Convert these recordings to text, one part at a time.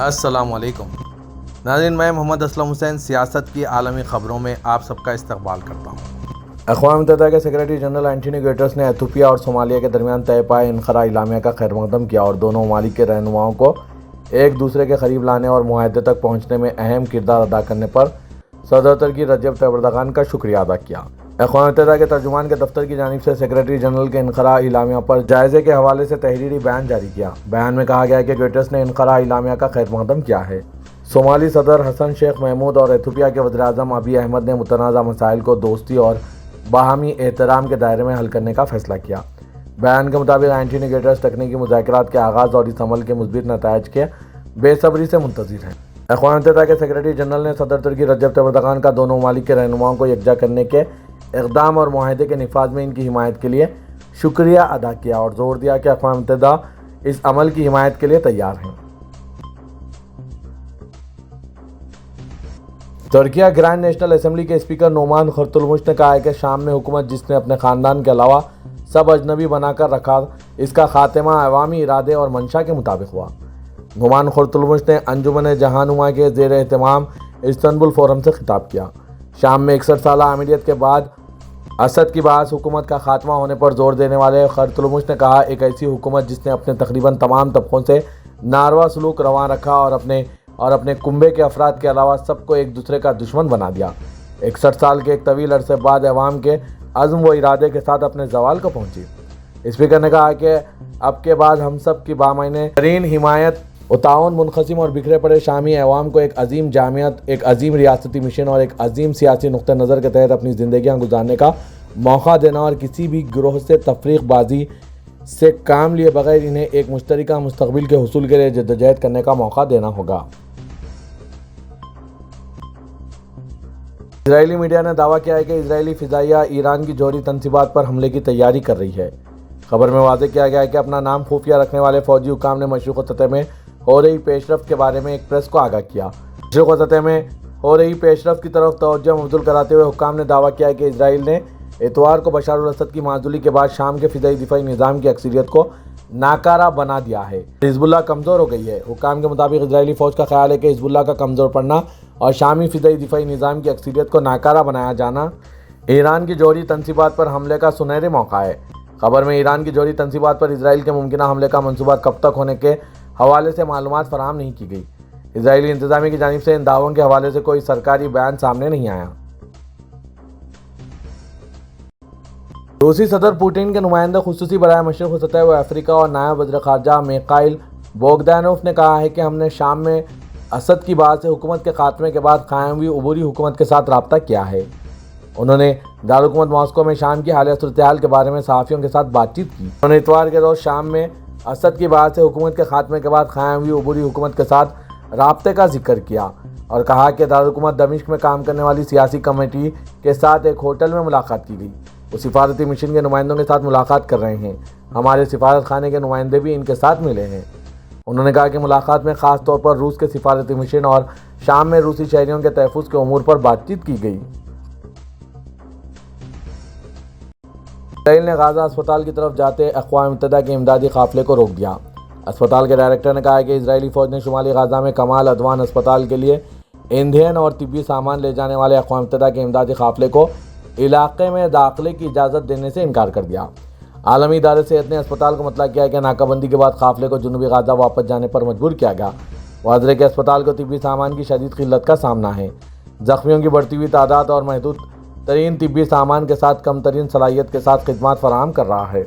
السلام علیکم ناظرین، میں محمد اسلم حسین سیاست کی عالمی خبروں میں آپ سب کا استقبال کرتا ہوں۔ اقوام متحدہ کے سیکریٹری جنرل اینٹونیو گٹرس نے ایتھوپیا اور صومالیہ کے درمیان طے پائے انخلا اعلامیہ کا خیر مقدم کیا اور دونوں ممالک کے رہنماؤں کو ایک دوسرے کے قریب لانے اور معاہدے تک پہنچنے میں اہم کردار ادا کرنے پر صدر ترکی رجب طیب اردوغان کا شکریہ ادا کیا۔ اقوام متحدہ کے ترجمان کے دفتر کی جانب سے سیکریٹری جنرل کے انخلا اعلامیہ پر جائزے کے حوالے سے تحریری بیان جاری کیا۔ بیان میں کہا گیا کہ گٹرس نے انخلا اعلامیہ کا خیر مقدم کیا ہے۔ صومالی صدر حسن شیخ محمود اور ایتھوپیا کے وزیر اعظم ابی احمد نے متنازع مسائل کو دوستی اور باہمی احترام کے دائرے میں حل کرنے کا فیصلہ کیا۔ بیان کے مطابق اینٹونیو گٹرس تکنیکی مذاکرات کے آغاز اور اس عمل کے مثبت نتائج کے بے صبری سے منتظر ہیں۔ اقوام متحدہ کے سیکریٹری جنرل نے صدر ترکی رجب طیب اردوغان کا دونوں ممالک کے رہنماؤں کو یکجا کرنے کے اقدام اور معاہدے کے نفاذ میں ان کی حمایت کے لیے شکریہ ادا کیا اور زور دیا کہ اقوام متحدہ اس عمل کی حمایت کے لیے تیار ہیں۔ ترکیہ گرینڈ نیشنل اسمبلی کے اسپیکر نومان خرطلمش نے کہا ہے کہ شام میں حکومت جس نے اپنے خاندان کے علاوہ سب اجنبی بنا کر رکھا، اس کا خاتمہ عوامی ارادے اور منشا کے مطابق ہوا۔ نومان خرطلمش نے انجمن جہانما کے زیر اہتمام استنبول فورم سے خطاب کیا۔ شام میں 61 سالہ امریت کے بعد اسد کی باعث حکومت کا خاتمہ ہونے پر زور دینے والے خرطلمش نے کہا، ایک ایسی حکومت جس نے اپنے تقریباً تمام طبقوں سے ناروا سلوک رواں رکھا اور اپنے کنبے کے افراد کے علاوہ سب کو ایک دوسرے کا دشمن بنا دیا، 61 سال کے ایک طویل عرصے بعد عوام کے عزم و ارادے کے ساتھ اپنے زوال کو پہنچی۔ اسپیکر نے کہا کہ اب کے بعد ہم سب کی بامعنی ترین حمایت و تعاون منقسم اور بکھرے پڑے شامی عوام کو ایک عظیم جامعیت، ایک عظیم ریاستی مشن اور ایک عظیم سیاسی نقطہ نظر کے تحت اپنی زندگیاں گزارنے کا موقع دینا اور کسی بھی گروہ سے تفریق بازی سے کام لیے بغیر انہیں ایک مشترکہ مستقبل کے حصول کے لیے جدوجہد کرنے کا موقع دینا ہوگا۔ اسرائیلی میڈیا نے دعویٰ کیا ہے کہ اسرائیلی فضائیہ ایران کی جوہری تنصیبات پر حملے کی تیاری کر رہی ہے۔ خبر میں واضح کیا گیا ہے کہ اپنا نام خفیہ رکھنے والے فوجی حکام نے مشرق سطح میں ہو رہی پیش رفت کے بارے میں ایک پریس کو آگاہ کیا۔ مشرق سطح میں ہو رہی پیش رفت کی طرف توجہ مبذول کراتے ہوئے حکام نے دعویٰ کیا ہے کہ اسرائیل نے اتوار کو بشار الاسد کی معزولی کے بعد شام کے فضائی دفاعی نظام کی اکثریت کو ناکارہ بنا دیا ہے۔ حزب اللہ کمزور ہو گئی ہے۔ حکام کے مطابق اسرائیلی فوج کا خیال ہے کہ حزب اللہ کا کمزور پڑنا اور شامی فضائی دفاعی نظام کی اکثریت کو ناکارہ بنایا جانا ایران کی جوہری تنصیبات پر حملے کا سنہرے موقع ہے۔ خبر میں ایران کی جوہری تنصیبات پر اسرائیل کے ممکنہ حملے کا منصوبہ کب تک ہونے کے حوالے سے معلومات فراہم نہیں کی گئی۔ اسرائیلی انتظامیہ کی جانب سے ان دعووں کے حوالے سے کوئی سرکاری بیان سامنے نہیں آیا۔ روسی صدر پوٹین کے نمائندہ خصوصی برائے مشرق سطح و افریقہ اور نائب وزیر خارجہ میخائیل بوگدانوف نے کہا ہے کہ ہم نے شام میں اسد کی باعث حکومت کے خاتمے کے بعد قائم ہوئی عبوری حکومت کے ساتھ رابطہ کیا ہے۔ انہوں نے دارالحکومت ماسکو میں شام کی حالیہ صورتحال کے بارے میں صحافیوں کے ساتھ بات چیت کی۔ انہوں نے اتوار کے روز شام میں اسد کی باعث حکومت کے خاتمے کے بعد قائم ہوئی عبوری حکومت کے ساتھ رابطے کا ذکر کیا اور کہا کہ دارالحکومت دمشق میں کام کرنے والی سیاسی کمیٹی کے ساتھ ایک ہوٹل میں ملاقات کی گئی۔ وہ سفارتی مشن کے نمائندوں کے ساتھ ملاقات کر رہے ہیں۔ ہمارے سفارت خانے کے نمائندے بھی ان کے ساتھ ملے ہیں۔ انہوں نے کہا کہ ملاقات میں خاص طور پر روس کے سفارتی مشن اور شام میں روسی شہریوں کے تحفظ کے امور پر بات چیت کی گئی۔ اسرائیل نے غزہ اسپتال کی طرف جاتے اقوام متحدہ کے امدادی قافلے کو روک دیا۔ اسپتال کے ڈائریکٹر نے کہا ہے کہ اسرائیلی فوج نے شمالی غزہ میں کمال عدوان اسپتال کے لیے ایندھن اور طبی سامان لے جانے والے اقوام متحدہ کے امدادی قافلے کو علاقے میں داخلے کی اجازت دینے سے انکار کر دیا۔ عالمی ادارے صحت نے اسپتال کو مطلع کیا ہے کہ ناکہ بندی کے بعد قافلے کو جنوبی غزہ واپس جانے پر مجبور کیا گیا۔ واضح ہے کہ اسپتال کو طبی سامان کی شدید قلت کا سامنا ہے۔ زخمیوں کی بڑھتی ہوئی تعداد اور محدود ترین طبی سامان کے ساتھ کم ترین صلاحیت کے ساتھ خدمات فراہم کر رہا ہے۔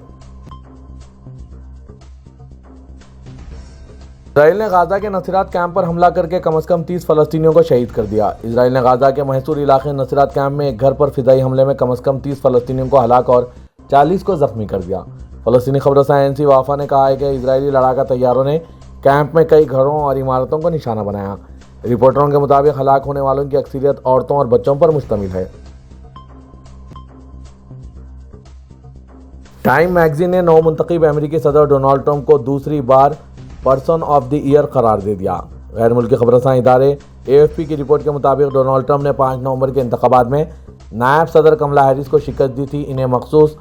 اسرائیل نے غزہ کے نصیرات کیمپ پر حملہ کر کے کم از کم 30 فلسطینیوں کو شہید کر دیا۔ اسرائیل نے غزہ کے محصور علاقے نصیرات کیمپ میں ایک گھر پر فضائی حملے میں کم از کم 30 فلسطینیوں کو ہلاک اور 40 کو زخمی کر دیا۔ فلسطینی خبر رساں ANC وافا نے کہا ہے کہ اسرائیلی لڑاکا طیاروں نے کیمپ میں کئی گھروں اور عمارتوں کو نشانہ بنایا۔ رپورٹروں کے مطابق ہلاک ہونے والوں کی اکثریت عورتوں اور بچوں پر مشتمل ہے۔ ٹائم میگزین نے نو منتخب امریکی صدر ڈونالڈ ٹرمپ کو دوسری بار پرسن آف دی ایئر قرار دے دیا۔ غیر ملکی خبر رساں ادارے AFP کی رپورٹ کے مطابق ڈونالڈ ٹرمپ نے 5 نومبر کے انتخابات میں نائب صدر کملا ہیرس کو شکست دی تھی۔ انہیں مخصوص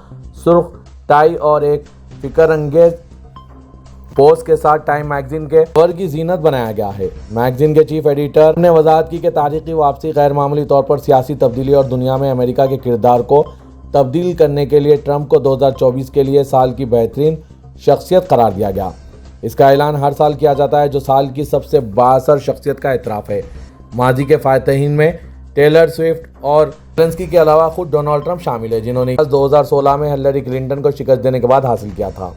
سرخ ٹائی اور ایک فکر انگیز پوسٹ کے ساتھ ٹائم میگزین کے کور کی زینت بنایا گیا ہے۔ میگزین کے چیف ایڈیٹر نے وضاحت کی کہ تاریخی واپسی غیر معمولی طور پر سیاسی تبدیلی اور دنیا میں امریکہ کے کردار کو تبدیل کرنے کے لیے ٹرمپ کو 2024 کے لیے سال کی بہترین شخصیت قرار دیا گیا۔ اس کا اعلان ہر سال کیا جاتا ہے جو سال کی سب سے بااثر شخصیت کا اعتراف ہے۔ ماضی کے فاتحین میں ٹیلر سوئفٹ اور زیلنسکی کے علاوہ خود ڈونلڈ ٹرمپ شامل ہے، جنہوں نے 2016 میں ہلری کلنٹن کو شکست دینے کے بعد حاصل کیا تھا۔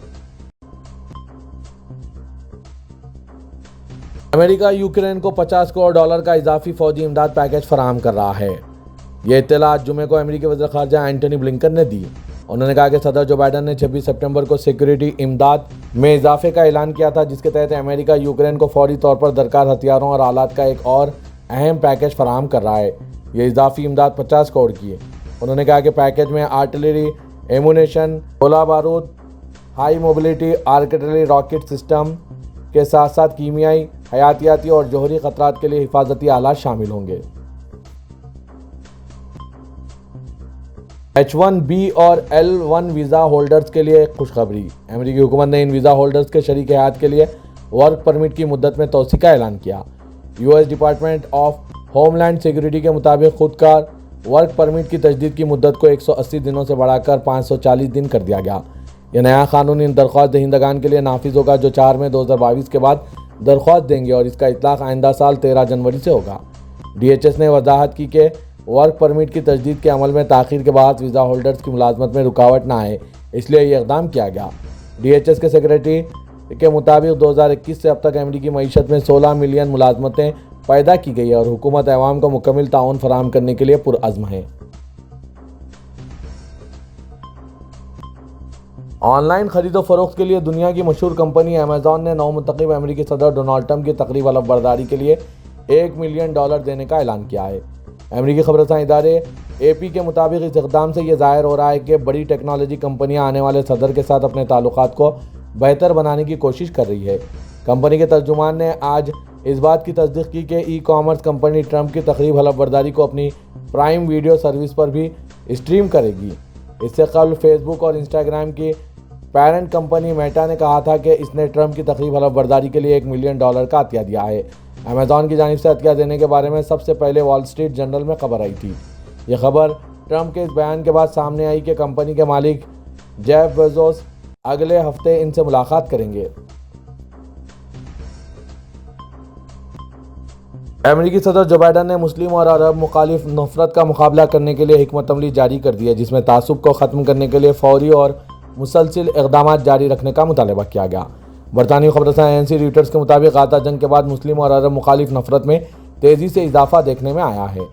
امریکہ یوکرین کو $50 کروڑ کا اضافی فوجی امداد پیکیج فراہم کر رہا ہے۔ یہ اطلاع آج جمعے کو امریکی وزیر خارجہ اینٹونی بلنکن نے دی۔ انہوں نے کہا کہ صدر جو بائیڈن نے 26 سپٹمبر کو سیکورٹی امداد میں اضافے کا اعلان کیا تھا، جس کے تحت امریکہ یوکرین کو فوری طور پر درکار ہتھیاروں اور آلات کا ایک اور اہم پیکیج فراہم کر رہا ہے۔ یہ اضافی امداد 50 کروڑ کی ہے۔ انہوں نے کہا کہ پیکیج میں آرٹلری، ایمونیشن، گولہ بارود، high mobility artillery rocket system کے ساتھ ساتھ کیمیائی، حیاتیاتی اور جوہری خطرات کے لیے حفاظتی آلات شامل ہوں گے۔ H-1B اور L-1 ویزا ہولڈرز کے لیے ایک خوشخبری۔ امریکی حکومت نے ان ویزا ہولڈرز کے شریک حیات کے لیے ورک پرمٹ کی مدت میں توسیع کا اعلان کیا۔ US department of homeland security کے مطابق خود کار ورک پرمٹ کی تجدید کی مدت کو 180 دنوں سے بڑھا کر 540 دن کر دیا گیا۔ یہ نیا قانون ان درخواست دہندگان کے لیے نافذ ہوگا جو 4 مئی 2022 کے بعد درخواست دیں گے اور اس کا اطلاق آئندہ سال 13 جنوری سے ہوگا۔ DHS نے وضاحت کی کہ ورک پرمٹ کی تجدید کے عمل میں تاخیر کے بعد ویزا ہولڈرز کی ملازمت میں رکاوٹ نہ آئے، اس لیے یہ اقدام کیا گیا۔ DHS کے سیکریٹری کے مطابق 2021 سے اب تک امریکی معیشت میں 16 ملین ملازمتیں پیدا کی گئی ہیں اور حکومت عوام کو مکمل تعاون فراہم کرنے کے لیے پرعزم ہے۔ آن لائن خرید و فروخت کے لیے دنیا کی مشہور کمپنی امیزون نے نومنتخب امریکی صدر ڈونلڈ ٹرمپ کی تقریب علف برداری کے لیے $1 ملین دینے کا اعلان کیا ہے۔ امریکی خبررساں ادارے AP کے مطابق اس اقدام سے یہ ظاہر ہو رہا ہے کہ بڑی ٹیکنالوجی کمپنیاں آنے والے صدر کے ساتھ اپنے تعلقات کو بہتر بنانے کی کوشش کر رہی ہے۔ کمپنی کے ترجمان نے آج اس بات کی تصدیق کی کہ ای کامرس کمپنی ٹرمپ کی تقریب حلف برداری کو اپنی پرائم ویڈیو سروس پر بھی اسٹریم کرے گی۔ اس سے قبل فیس بک اور انسٹاگرام کی پیرنٹ کمپنی میٹا نے کہا تھا کہ اس نے ٹرمپ کی تقریب حلف برداری کے لیے $1 ملین کا عطیہ دیا ہے۔ امیزون کی جانب سے عطیہ دینے کے بارے میں سب سے پہلے وال اسٹریٹ جرنل میں خبر آئی تھی۔ یہ خبر ٹرمپ کے اس بیان کے بعد سامنے آئی کہ کمپنی کے مالک جیف بیزوس اگلے ہفتے ان سے ملاقات کریں گے۔ امریکی صدر جو بائیڈن نے مسلم اور عرب مخالف نفرت کا مقابلہ کرنے کے لیے حکمت عملی جاری کر دی ہے، جس میں تعصب کو ختم کرنے کے لیے فوری اور مسلسل اقدامات جاری رکھنے کا مطالبہ کیا گیا۔ برطانوی خبررساں ANC ریوٹرز کے مطابق غزہ جنگ کے بعد مسلم اور عرب مخالف نفرت میں تیزی سے اضافہ دیکھنے میں آیا ہے۔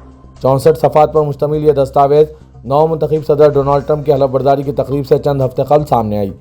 64 صفحات پر مشتمل یہ دستاویز نو منتخب صدر ڈونلڈ ٹرمپ کی حلف برداری کی تقریب سے چند ہفتے قبل سامنے آئی۔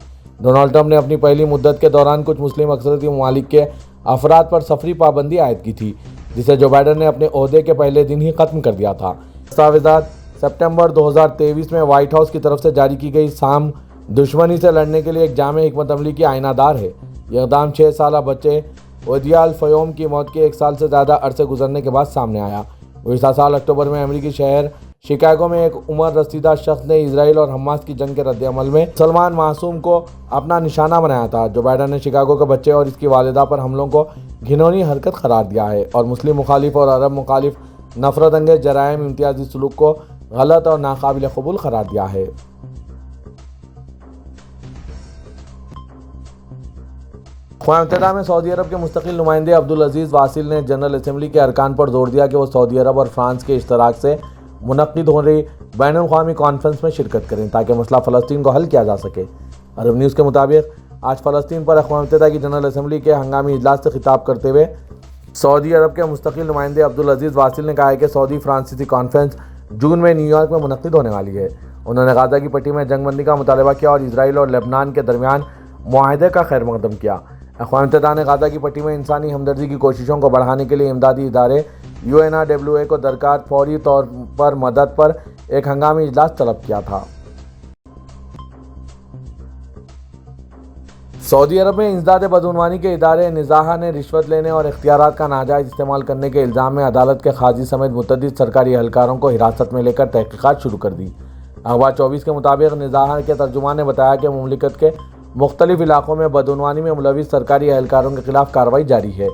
ڈونلڈ ٹرمپ نے اپنی پہلی مدت کے دوران کچھ مسلم اکثریتی ممالک کے افراد پر سفری پابندی عائد کی تھی، جسے جو بائیڈن نے اپنے عہدے کے پہلے دن ہی ختم کر دیا تھا۔ دستاویزات سپٹمبر 2023 میں وائٹ ہاؤس کی طرف سے جاری کی گئی سام دشمنی سے لڑنے کے لیے ایک جامع حکمت عملی کی آئینہ دار ہے۔ یہ اقدام 6 سالہ بچے ودیال فیوم کی موت کے 1 سال سے زیادہ عرصے گزرنے کے بعد سامنے آیا۔ گزشتہ سال اکتوبر میں امریکی شہر شکاگو میں ایک عمر رسیدہ شخص نے اسرائیل اور حماس کی جنگ کے رد عمل میں مسلمان معصوم کو اپنا نشانہ بنایا تھا۔ جو بائیڈن نے شکاگو کے بچے اور اس کی والدہ پر حملوں کو گھناؤنی حرکت قرار دیا ہے اور مسلم مخالف اور عرب مخالف نفرت انگیز جرائم امتیازی سلوک کو غلط اور ناقابل قبول قرار دیا ہے۔ اقوام متحدہ میں سعودی عرب کے مستقل نمائندے عبدالعزیز واصل نے جنرل اسمبلی کے ارکان پر زور دیا کہ وہ سعودی عرب اور فرانس کے اشتراک سے منعقد ہو رہی بین الاقوامی کانفرنس میں شرکت کریں تاکہ مسئلہ فلسطین کو حل کیا جا سکے۔ عرب نیوز کے مطابق آج فلسطین پر اقوام متحدہ کی جنرل اسمبلی کے ہنگامی اجلاس سے خطاب کرتے ہوئے سعودی عرب کے مستقل نمائندے عبدالعزیز واصل نے کہا ہے کہ سعودی فرانسیسی کانفرنس جون میں نیو یارک میں منعقد ہونے والی ہے۔ انہوں نے غزہ کی پٹی میں جنگ بندی کا مطالبہ کیا اور اسرائیل اور لبنان کے درمیان معاہدے کا خیر مقدم کیا۔ اقوام متحدہ نے غزہ کی پٹی میں انسانی ہمدردی کی کوششوں کو بڑھانے کے لیے امدادی ادارے UNRWA کو درکار فوری طور پر مدد پر ایک ہنگامی اجلاس طلب کیا تھا۔ سعودی عرب میں انسداد بدعنوانی کے ادارے نزاہہ نے رشوت لینے اور اختیارات کا ناجائز استعمال کرنے کے الزام میں عدالت کے قاضی سمیت متعدد سرکاری اہلکاروں کو حراست میں لے کر تحقیقات شروع کر دی۔ اخبار 24 کے مطابق نزاہہ کے ترجمان نے بتایا کہ مملکت کے مختلف علاقوں میں بدعنوانی میں ملوث سرکاری اہلکاروں کے خلاف کارروائی جاری ہے۔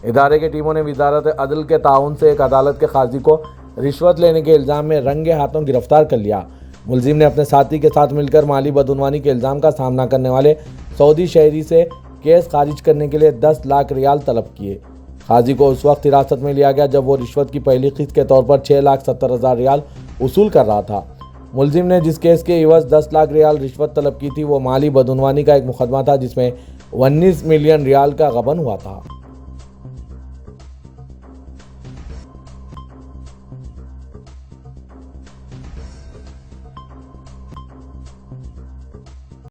ادارے کی ٹیموں نے وزارت عدل کے تعاون سے ایک عدالت کے قاضی کو رشوت لینے کے الزام میں رنگے ہاتھوں گرفتار کر لیا۔ ملزم نے اپنے ساتھی کے ساتھ مل کر مالی بدعنوانی کے الزام کا سامنا کرنے والے سعودی شہری سے کیس خارج کرنے کے لیے 10 لاکھ ریال طلب کیے۔ قاضی کو اس وقت حراست میں لیا گیا جب وہ رشوت کی پہلی قسط کے طور پر 6,70,000 ریال وصول کر رہا تھا۔ ملزم نے جس کیس کے عوض 10 لاکھ ریال رشوت طلب کی تھی وہ مالی بدعنوانی کا ایک مقدمہ تھا جس میں 19 ملین ریال کا غبن ہوا تھا۔